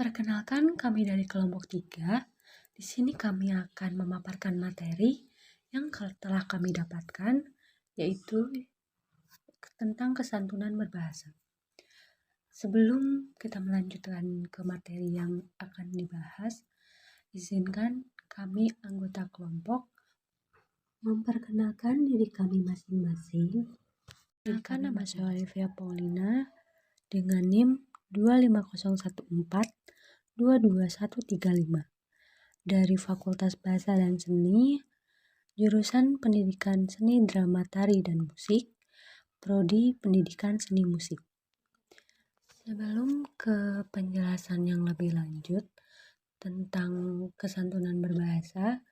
Perkenalkan, kami dari kelompok 3. Di sini kami akan memaparkan materi yang telah kami dapatkan, yaitu tentang kesantunan berbahasa. Sebelum kita melanjutkan ke materi yang akan dibahas, izinkan kami anggota kelompok memperkenalkan diri kami masing-masing. Perkenalkan, nama saya Olivia Paulina dengan NIM 251422135 dari Fakultas Bahasa dan Seni, jurusan Pendidikan Seni Drama Tari dan Musik, Prodi Pendidikan Seni Musik. Sebelum ke penjelasan yang lebih lanjut tentang kesantunan berbahasa,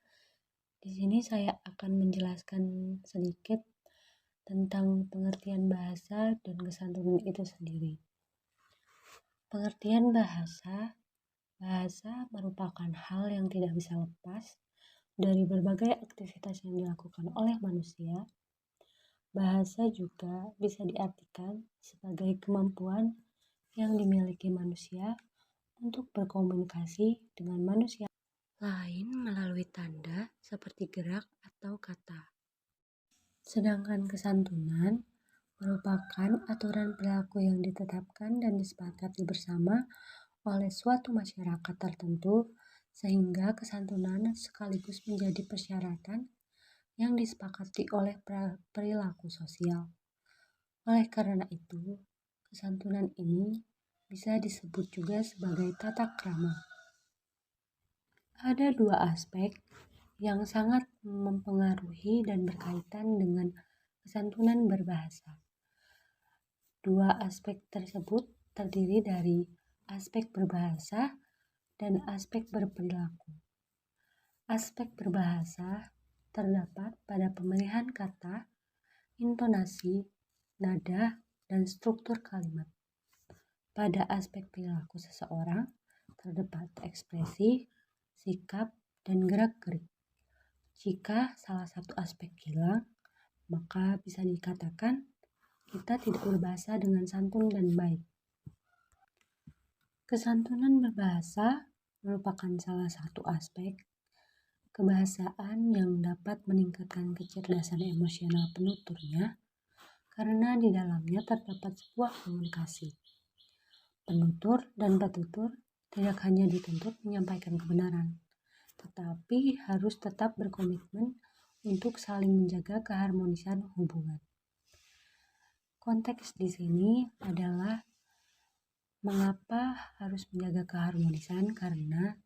di sini saya akan menjelaskan sedikit tentang pengertian bahasa dan kesantunan itu sendiri. Pengertian bahasa merupakan hal yang tidak bisa lepas dari berbagai aktivitas yang dilakukan oleh manusia. Bahasa juga bisa diartikan sebagai kemampuan yang dimiliki manusia untuk berkomunikasi dengan manusia lain melalui tanda seperti gerak atau kata. Sedangkan kesantunan merupakan aturan perilaku yang ditetapkan dan disepakati bersama oleh suatu masyarakat tertentu, sehingga kesantunan sekaligus menjadi persyaratan yang disepakati oleh perilaku sosial. Oleh karena itu, kesantunan ini bisa disebut juga sebagai tata krama. Ada dua aspek yang sangat mempengaruhi dan berkaitan dengan kesantunan berbahasa. Dua aspek tersebut terdiri dari aspek berbahasa dan aspek berperilaku. Aspek berbahasa terdapat pada pemilihan kata, intonasi, nada, dan struktur kalimat. Pada aspek perilaku seseorang terdapat ekspresi, sikap, dan gerak-gerik. Jika salah satu aspek hilang, maka bisa dikatakan kita tidak berbahasa dengan santun dan baik. Kesantunan berbahasa merupakan salah satu aspek kebahasaan yang dapat meningkatkan kecerdasan emosional penuturnya, karena di dalamnya terdapat sebuah komunikasi. Penutur dan petutur tidak hanya dituntut menyampaikan kebenaran, tetapi harus tetap berkomitmen untuk saling menjaga keharmonisan hubungan. Konteks di sini adalah mengapa harus menjaga keharmonisan, karena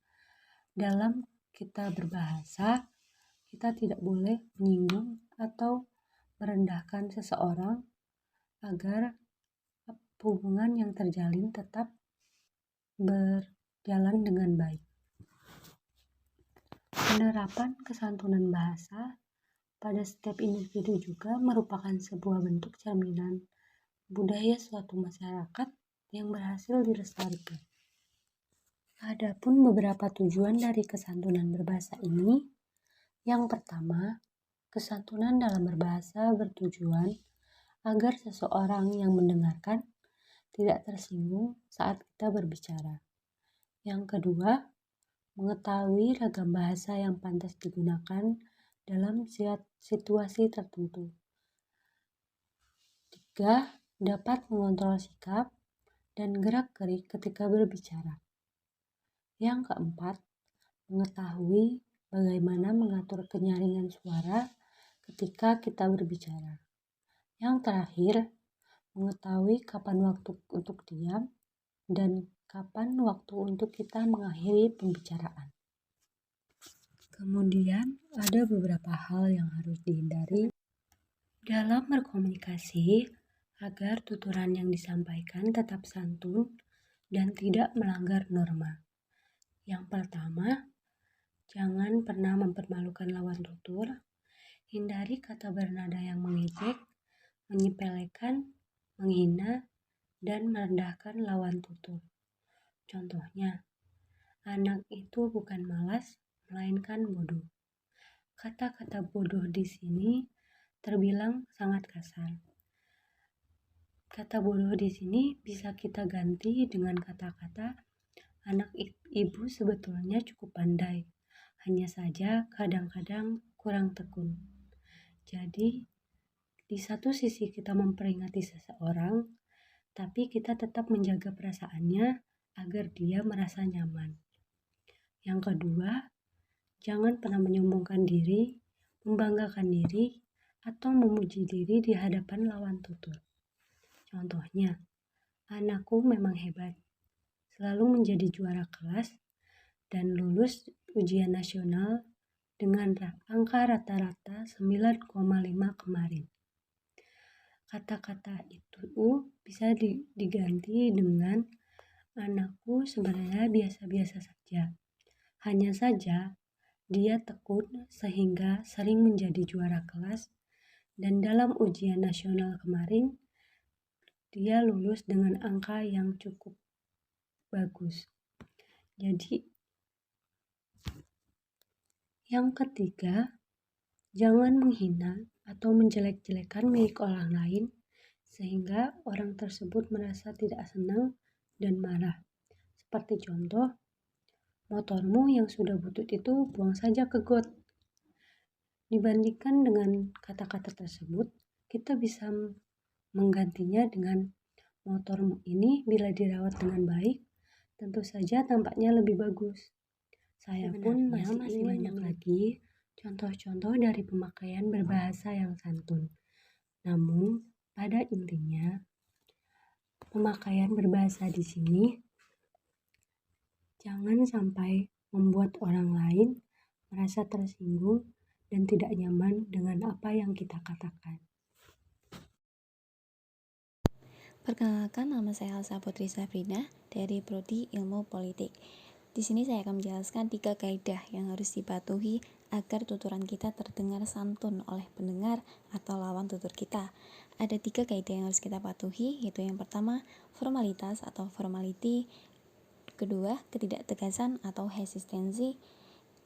dalam kita berbahasa, kita tidak boleh menyinggung atau merendahkan seseorang agar hubungan yang terjalin tetap berjalan dengan baik. Penerapan kesantunan bahasa pada setiap individu juga merupakan sebuah bentuk cerminan budaya suatu masyarakat yang berhasil dilestarikan. Adapun beberapa tujuan dari kesantunan berbahasa ini, yang pertama, kesantunan dalam berbahasa bertujuan agar seseorang yang mendengarkan tidak tersinggung saat kita berbicara. Yang kedua, mengetahui ragam bahasa yang pantas digunakan dalam situasi tertentu. Tiga, dapat mengontrol sikap dan gerak-gerik ketika berbicara. Yang keempat, mengetahui bagaimana mengatur kenyaringan suara ketika kita berbicara. Yang terakhir, mengetahui kapan waktu untuk diam dan kapan waktu untuk kita mengakhiri pembicaraan. Kemudian, ada beberapa hal yang harus dihindari dalam berkomunikasi agar tuturan yang disampaikan tetap santun dan tidak melanggar norma. Yang pertama, jangan pernah mempermalukan lawan tutur. Hindari kata bernada yang mengejek, menyepelekan, menghina, dan merendahkan lawan tutur. Contohnya, anak itu bukan malas, melainkan bodoh. Kata-kata bodoh di sini terbilang sangat kasar. Kata bodoh di sini bisa kita ganti dengan kata-kata Anak ibu sebetulnya cukup pandai, hanya saja kadang-kadang kurang tekun. Jadi, di satu sisi kita memperingati seseorang, tapi kita tetap menjaga perasaannya agar dia merasa nyaman. Yang kedua, jangan pernah menyombongkan diri, membanggakan diri, atau memuji diri di hadapan lawan tutur. Contohnya, anakku memang hebat, selalu menjadi juara kelas dan lulus ujian nasional dengan angka rata-rata 9,5 kemarin. Kata-kata itu bisa diganti dengan anakku sebenarnya biasa-biasa saja. Hanya saja dia tekun sehingga sering menjadi juara kelas dan dalam ujian nasional kemarin dia lulus dengan angka yang cukup bagus. Jadi yang ketiga, jangan menghina atau menjelek-jelekan milik orang lain sehingga orang tersebut merasa tidak senang dan marah. Seperti contoh, motormu yang sudah butut itu buang saja ke got. Dibandingkan dengan kata-kata tersebut, kita bisa menggantinya dengan motormu ini bila dirawat dengan baik, tentu saja tampaknya lebih bagus. Saya pun masih banyak lagi contoh-contoh dari pemakaian berbahasa yang santun. Namun, pada intinya, pemakaian berbahasa di sini jangan sampai membuat orang lain merasa tersinggung dan tidak nyaman dengan apa yang kita katakan. Perkenalkan, nama saya Elsa Putri Safrina dari Prodi Ilmu Politik. Di sini saya akan menjelaskan 3 kaidah yang harus dipatuhi agar tuturan kita terdengar santun oleh pendengar atau lawan tutur kita. Ada 3 kaidah yang harus kita patuhi, yaitu yang pertama, formalitas atau formality, kedua, ketidaktegasan atau hesistensi,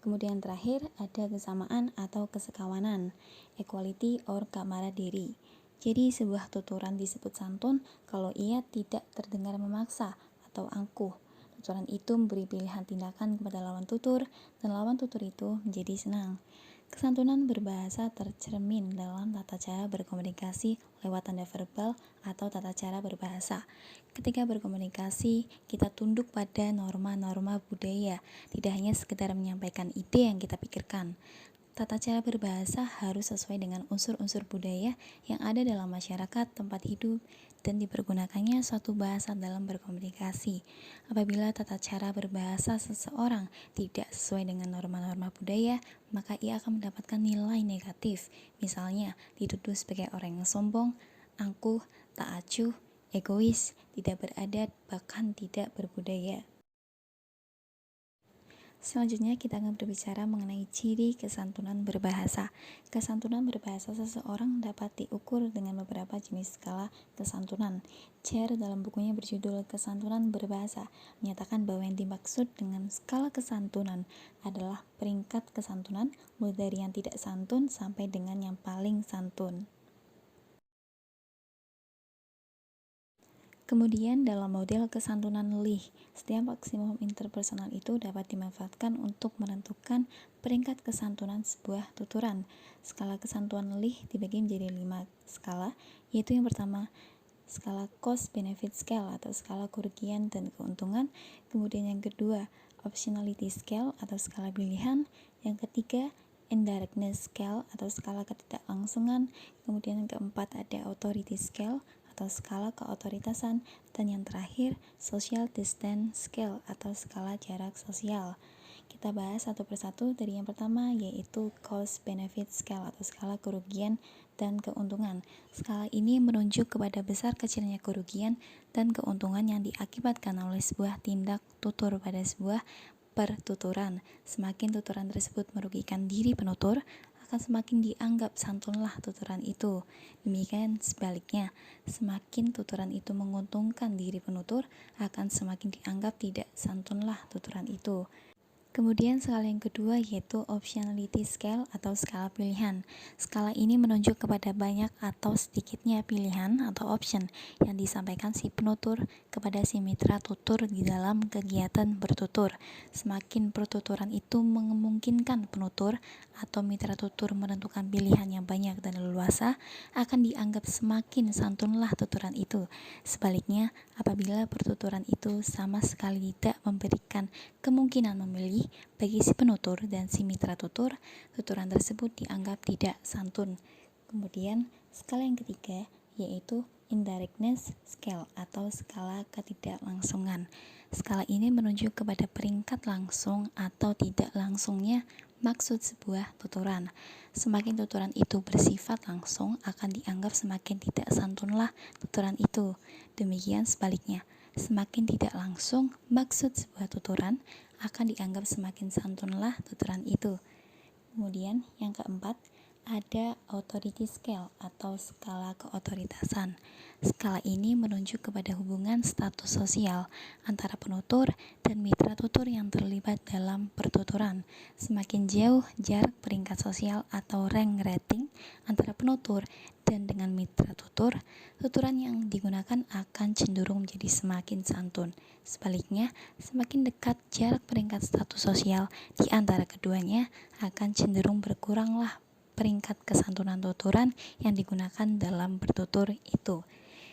kemudian terakhir ada kesamaan atau kesekawanan, equality or camaraderie. Jadi sebuah tuturan disebut santun kalau ia tidak terdengar memaksa atau angkuh. Tuturan itu memberi pilihan tindakan kepada lawan tutur dan lawan tutur itu menjadi senang. Kesantunan berbahasa tercermin dalam tata cara berkomunikasi lewat tanda verbal atau tata cara berbahasa. Ketika berkomunikasi, kita tunduk pada norma-norma budaya, tidak hanya sekedar menyampaikan ide yang kita pikirkan. Tata cara berbahasa harus sesuai dengan unsur-unsur budaya yang ada dalam masyarakat tempat hidup dan dipergunakannya suatu bahasa dalam berkomunikasi. Apabila tata cara berbahasa seseorang tidak sesuai dengan norma-norma budaya, maka ia akan mendapatkan nilai negatif. Misalnya, dituduh sebagai orang yang sombong, angkuh, tak acuh, egois, tidak beradat, bahkan tidak berbudaya. Selanjutnya kita akan berbicara mengenai ciri kesantunan berbahasa. Kesantunan berbahasa seseorang dapat diukur dengan beberapa jenis skala kesantunan. Chair dalam bukunya berjudul Kesantunan Berbahasa menyatakan bahwa yang dimaksud dengan skala kesantunan adalah peringkat kesantunan mulai dari yang tidak santun sampai dengan yang paling santun. Kemudian dalam model kesantunan Lee, setiap maksimum interpersonal itu dapat dimanfaatkan untuk menentukan peringkat kesantunan sebuah tuturan. Skala kesantunan Lee dibagi menjadi 5 skala, yaitu yang pertama, skala cost benefit scale atau skala kerugian dan keuntungan. Kemudian yang kedua, optionality scale atau skala pilihan. Yang ketiga, indirectness scale atau skala ketidaklangsungan. Kemudian yang keempat ada authority scale atau skala keotoritasan, dan yang terakhir social distance scale atau skala jarak sosial. Kita bahas satu persatu. Dari yang pertama yaitu cost benefit scale atau skala kerugian dan keuntungan. Skala ini menunjuk kepada besar kecilnya kerugian dan keuntungan yang diakibatkan oleh sebuah tindak tutur pada sebuah pertuturan. Semakin tuturan tersebut merugikan diri penutur, akan semakin dianggap santunlah tuturan itu. Demikian sebaliknya, semakin tuturan itu menguntungkan diri penutur, akan semakin dianggap tidak santunlah tuturan itu. Kemudian skala yang kedua yaitu optionality scale atau skala pilihan. Skala ini menunjuk kepada banyak atau sedikitnya pilihan atau option yang disampaikan si penutur kepada si mitra tutur di dalam kegiatan bertutur. Semakin pertuturan itu memungkinkan penutur atau mitra tutur menentukan pilihan yang banyak dan leluasa, akan dianggap semakin santunlah tuturan itu. Sebaliknya, apabila pertuturan itu sama sekali tidak memberikan kemungkinan memilih bagi si penutur dan si mitra tutur, tuturan tersebut dianggap tidak santun. Kemudian, skala yang ketiga yaitu indirectness scale atau skala ketidaklangsungan. Skala ini menunjuk kepada peringkat langsung atau tidak langsungnya maksud sebuah tuturan. Semakin tuturan itu bersifat langsung, akan dianggap semakin tidak santunlah tuturan itu. Demikian sebaliknya, semakin tidak langsung maksud sebuah tuturan, akan dianggap semakin santunlah tuturan itu. Kemudian yang keempat, ada authority scale atau skala keotoritasan. Skala ini menunjuk kepada hubungan status sosial antara penutur dan mitra tutur yang terlibat dalam pertuturan. Semakin jauh jarak peringkat sosial atau rank rating antara penutur dan dengan mitra tutur, tuturan yang digunakan akan cenderung menjadi semakin santun. Sebaliknya, semakin dekat jarak peringkat status sosial di antara keduanya, akan cenderung berkuranglah peringkat kesantunan tuturan yang digunakan dalam bertutur itu.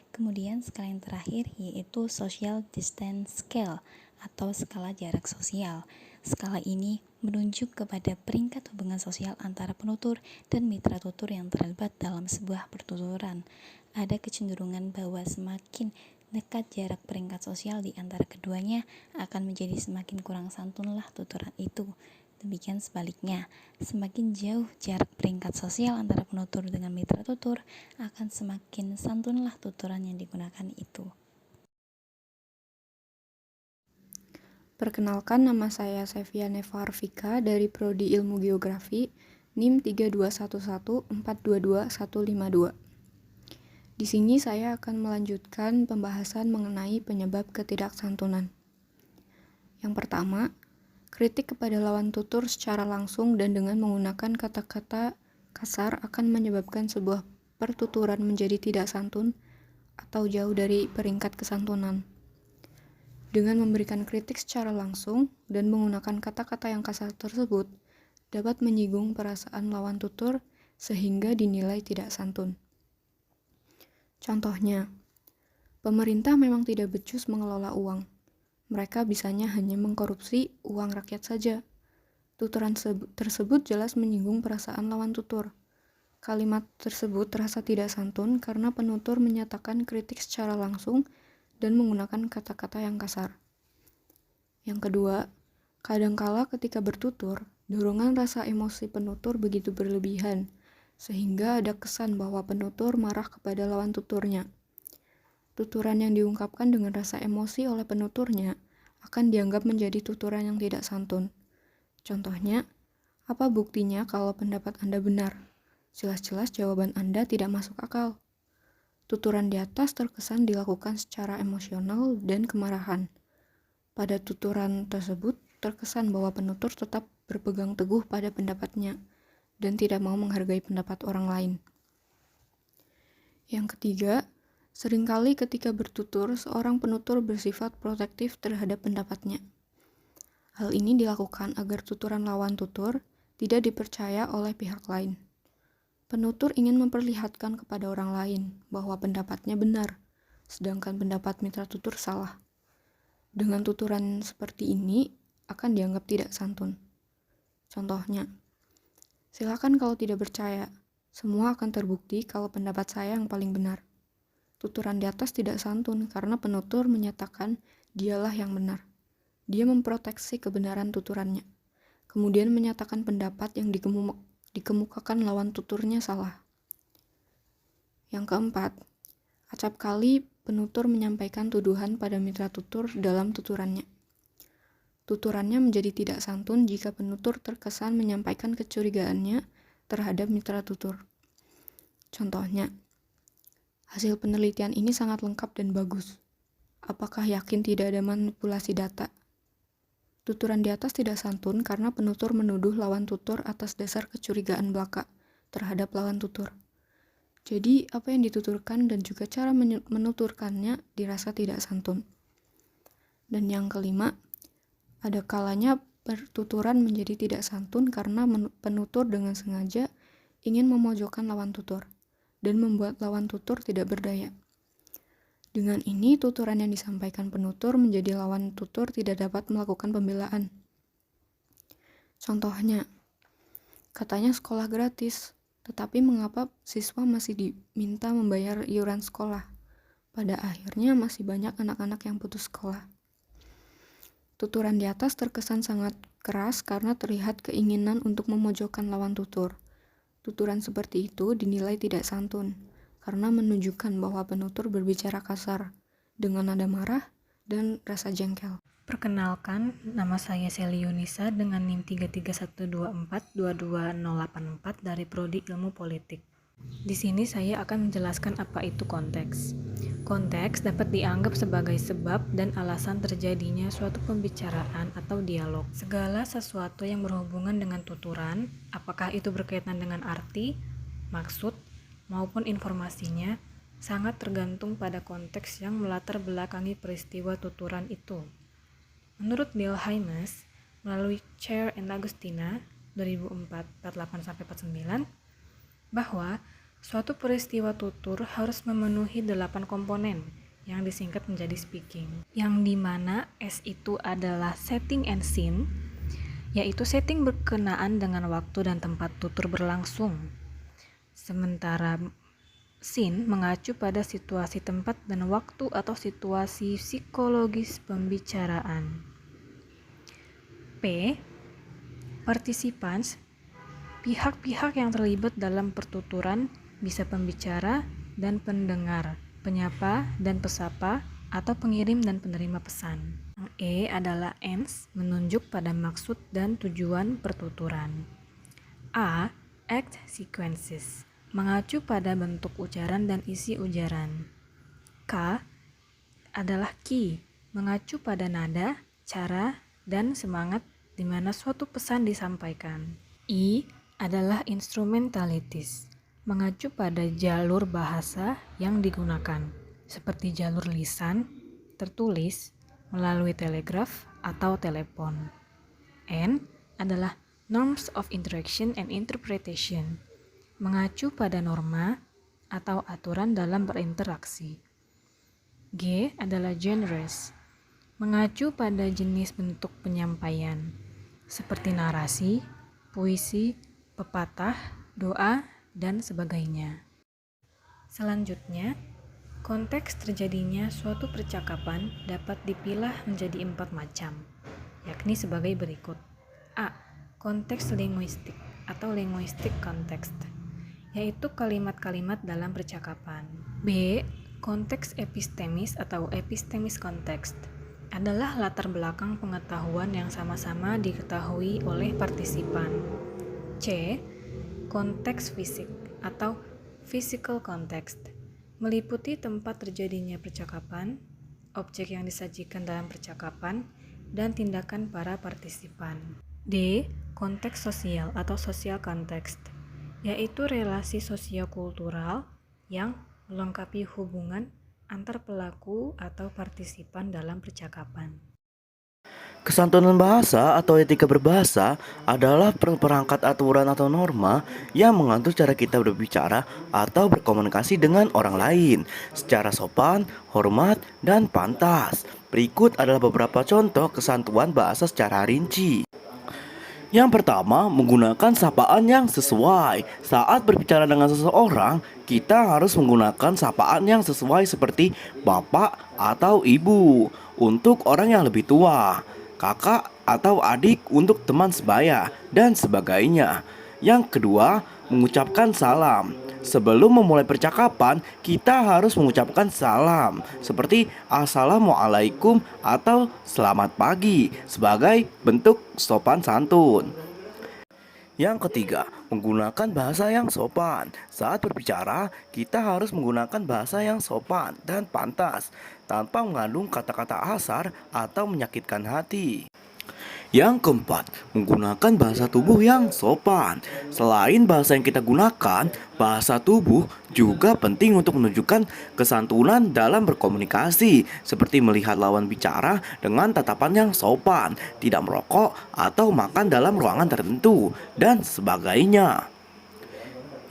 Kemudian skala yang terakhir yaitu social distance scale atau skala jarak sosial. Skala ini menunjuk kepada peringkat hubungan sosial antara penutur dan mitra tutur yang terlibat dalam sebuah pertuturan. Ada kecenderungan bahwa semakin dekat jarak peringkat sosial di antara keduanya, akan menjadi semakin kurang santunlah tuturan itu. Demikian sebaliknya, semakin jauh jarak peringkat sosial antara penutur dengan mitra tutur, akan semakin santunlah tuturan yang digunakan itu. Perkenalkan, nama saya Sevia Neva Arvika dari Prodi Ilmu Geografi, NIM 32114225152. Di sini saya akan melanjutkan pembahasan mengenai penyebab ketidaksantunan. Yang pertama, kritik kepada lawan tutur secara langsung dan dengan menggunakan kata-kata kasar akan menyebabkan sebuah pertuturan menjadi tidak santun atau jauh dari peringkat kesantunan. Dengan memberikan kritik secara langsung dan menggunakan kata-kata yang kasar tersebut, dapat menyinggung perasaan lawan tutur sehingga dinilai tidak santun. Contohnya, pemerintah memang tidak becus mengelola uang. Mereka bisanya hanya mengkorupsi uang rakyat saja. Tuturan tersebut jelas menyinggung perasaan lawan tutur. Kalimat tersebut terasa tidak santun karena penutur menyatakan kritik secara langsung dan menggunakan kata-kata yang kasar. Yang kedua, kadangkala ketika bertutur, dorongan rasa emosi penutur begitu berlebihan, sehingga ada kesan bahwa penutur marah kepada lawan tuturnya. Tuturan yang diungkapkan dengan rasa emosi oleh penuturnya akan dianggap menjadi tuturan yang tidak santun. Contohnya, apa buktinya kalau pendapat Anda benar? Jelas-jelas jawaban Anda tidak masuk akal. Tuturan di atas terkesan dilakukan secara emosional dan kemarahan. Pada tuturan tersebut, terkesan bahwa penutur tetap berpegang teguh pada pendapatnya dan tidak mau menghargai pendapat orang lain. Yang ketiga, seringkali ketika bertutur, seorang penutur bersifat protektif terhadap pendapatnya. Hal ini dilakukan agar tuturan lawan tutur tidak dipercaya oleh pihak lain. Penutur ingin memperlihatkan kepada orang lain bahwa pendapatnya benar, sedangkan pendapat mitra tutur salah. Dengan tuturan seperti ini akan dianggap tidak santun. Contohnya, silakan kalau tidak percaya, semua akan terbukti kalau pendapat saya yang paling benar. Tuturan di atas tidak santun karena penutur menyatakan dialah yang benar. Dia memproteksi kebenaran tuturannya, kemudian menyatakan pendapat yang dikemukakan lawan tuturnya salah. Yang keempat, acap kali penutur menyampaikan tuduhan pada mitra tutur dalam tuturannya. Tuturannya menjadi tidak santun jika penutur terkesan menyampaikan kecurigaannya terhadap mitra tutur. Contohnya, hasil penelitian ini sangat lengkap dan bagus. Apakah yakin tidak ada manipulasi data? Tuturan di atas tidak santun karena penutur menuduh lawan tutur atas dasar kecurigaan belaka terhadap lawan tutur. Jadi, apa yang dituturkan dan juga cara menuturkannya dirasa tidak santun. Dan yang kelima, ada kalanya pertuturan menjadi tidak santun karena penutur dengan sengaja ingin memojokkan lawan tutur dan membuat lawan tutur tidak berdaya. Dengan ini, tuturan yang disampaikan penutur menjadi lawan tutur tidak dapat melakukan pembelaan. Contohnya, katanya sekolah gratis, tetapi mengapa siswa masih diminta membayar iuran sekolah? Pada akhirnya masih banyak anak-anak yang putus sekolah. Tuturan di atas terkesan sangat keras karena terlihat keinginan untuk memojokkan lawan tutur. Tuturan seperti itu dinilai tidak santun, karena menunjukkan bahwa penutur berbicara kasar, dengan nada marah dan rasa jengkel. Perkenalkan, nama saya Seli Yunisa dengan NIM 3314222084 dari Prodi Ilmu Politik. Di sini saya akan menjelaskan apa itu konteks. Konteks dapat dianggap sebagai sebab dan alasan terjadinya suatu pembicaraan atau dialog. Segala sesuatu yang berhubungan dengan tuturan, apakah itu berkaitan dengan arti, maksud, maupun informasinya, sangat tergantung pada konteks yang melatar belakangi peristiwa tuturan itu. Menurut Neil Hymes, melalui Chair and Agustina 2004-48-49, bahwa suatu peristiwa tutur harus memenuhi 8 komponen yang disingkat menjadi speaking, yang dimana S itu adalah setting and scene, yaitu setting berkenaan dengan waktu dan tempat tutur berlangsung. Sementara scene mengacu pada situasi tempat dan waktu atau situasi psikologis pembicaraan. P. Participants, pihak-pihak yang terlibat dalam pertuturan bisa pembicara dan pendengar, penyapa dan pesapa, atau pengirim dan penerima pesan. Yang E adalah ends, menunjuk pada maksud dan tujuan pertuturan. A. Act sequences, mengacu pada bentuk ujaran dan isi ujaran. K adalah key, mengacu pada nada, cara, dan semangat di mana suatu pesan disampaikan. I adalah instrumentalities, mengacu pada jalur bahasa yang digunakan, seperti jalur lisan, tertulis, melalui telegraf atau telepon. N adalah norms of interaction and interpretation, mengacu pada norma atau aturan dalam berinteraksi. G adalah genres, mengacu pada jenis bentuk penyampaian, seperti narasi, puisi, pepatah, doa, dan sebagainya. Selanjutnya, konteks terjadinya suatu percakapan dapat dipilah menjadi 4 macam, yakni sebagai berikut. A. Konteks linguistik atau linguistic context, yaitu kalimat-kalimat dalam percakapan. B. Konteks epistemis atau epistemis context, adalah latar belakang pengetahuan yang sama-sama diketahui oleh partisipan. C. Konteks fisik atau physical context, meliputi tempat terjadinya percakapan, objek yang disajikan dalam percakapan, dan tindakan para partisipan. D. Konteks sosial atau social context, yaitu relasi sosiokultural yang melengkapi hubungan antar pelaku atau partisipan dalam percakapan. Kesantunan bahasa atau etika berbahasa adalah perangkat aturan atau norma yang mengatur cara kita berbicara atau berkomunikasi dengan orang lain secara sopan, hormat, dan pantas. Berikut adalah beberapa contoh kesantunan bahasa secara rinci. Yang pertama, menggunakan sapaan yang sesuai. Saat berbicara dengan seseorang, kita harus menggunakan sapaan yang sesuai seperti bapak atau ibu untuk orang yang lebih tua, kakak atau adik untuk teman sebaya, dan sebagainya. Yang kedua, mengucapkan salam. Sebelum memulai percakapan, kita harus mengucapkan salam seperti Assalamualaikum atau Selamat pagi sebagai bentuk sopan santun. Yang ketiga, menggunakan bahasa yang sopan. Saat berbicara, kita harus menggunakan bahasa yang sopan dan pantas tanpa mengandung kata-kata asar atau menyakitkan hati. Yang keempat, menggunakan bahasa tubuh yang sopan. Selain bahasa yang kita gunakan, bahasa tubuh juga penting untuk menunjukkan kesantunan dalam berkomunikasi, seperti melihat lawan bicara dengan tatapan yang sopan, tidak merokok atau makan dalam ruangan tertentu, dan sebagainya.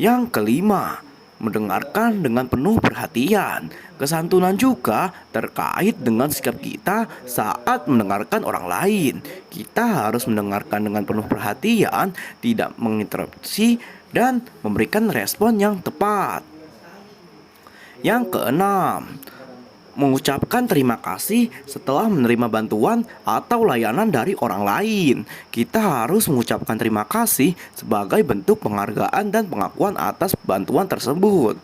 Yang kelima, mendengarkan dengan penuh perhatian. Kesantunan juga terkait dengan sikap kita saat mendengarkan orang lain. Kita harus mendengarkan dengan penuh perhatian, tidak menginterupsi, dan memberikan respon yang tepat. Yang keenam, mengucapkan terima kasih setelah menerima bantuan atau layanan dari orang lain. Kita harus mengucapkan terima kasih sebagai bentuk penghargaan dan pengakuan atas bantuan tersebut.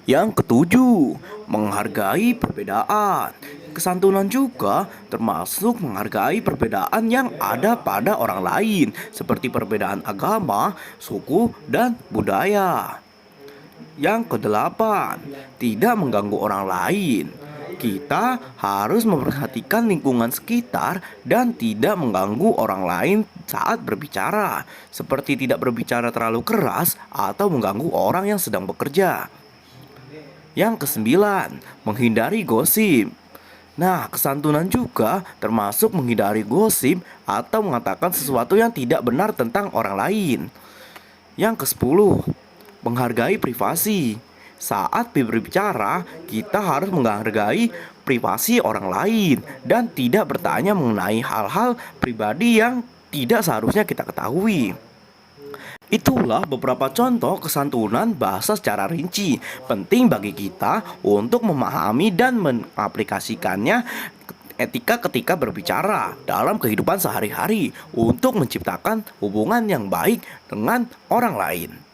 Yang ketujuh, menghargai perbedaan. Kesantunan juga termasuk menghargai perbedaan yang ada pada orang lain, seperti perbedaan agama, suku, dan budaya. Yang kedelapan, tidak mengganggu orang lain. Kita harus memperhatikan lingkungan sekitar dan tidak mengganggu orang lain saat berbicara, seperti tidak berbicara terlalu keras atau mengganggu orang yang sedang bekerja. Yang kesembilan, menghindari gosip. Nah, kesantunan juga termasuk menghindari gosip atau mengatakan sesuatu yang tidak benar tentang orang lain. Yang kesepuluh, menghargai privasi. Saat berbicara, kita harus menghargai privasi orang lain dan tidak bertanya mengenai hal-hal pribadi yang tidak seharusnya kita ketahui. Itulah beberapa contoh kesantunan bahasa secara rinci. Penting bagi kita untuk memahami dan mengaplikasikannya etika ketika berbicara dalam kehidupan sehari-hari untuk menciptakan hubungan yang baik dengan orang lain.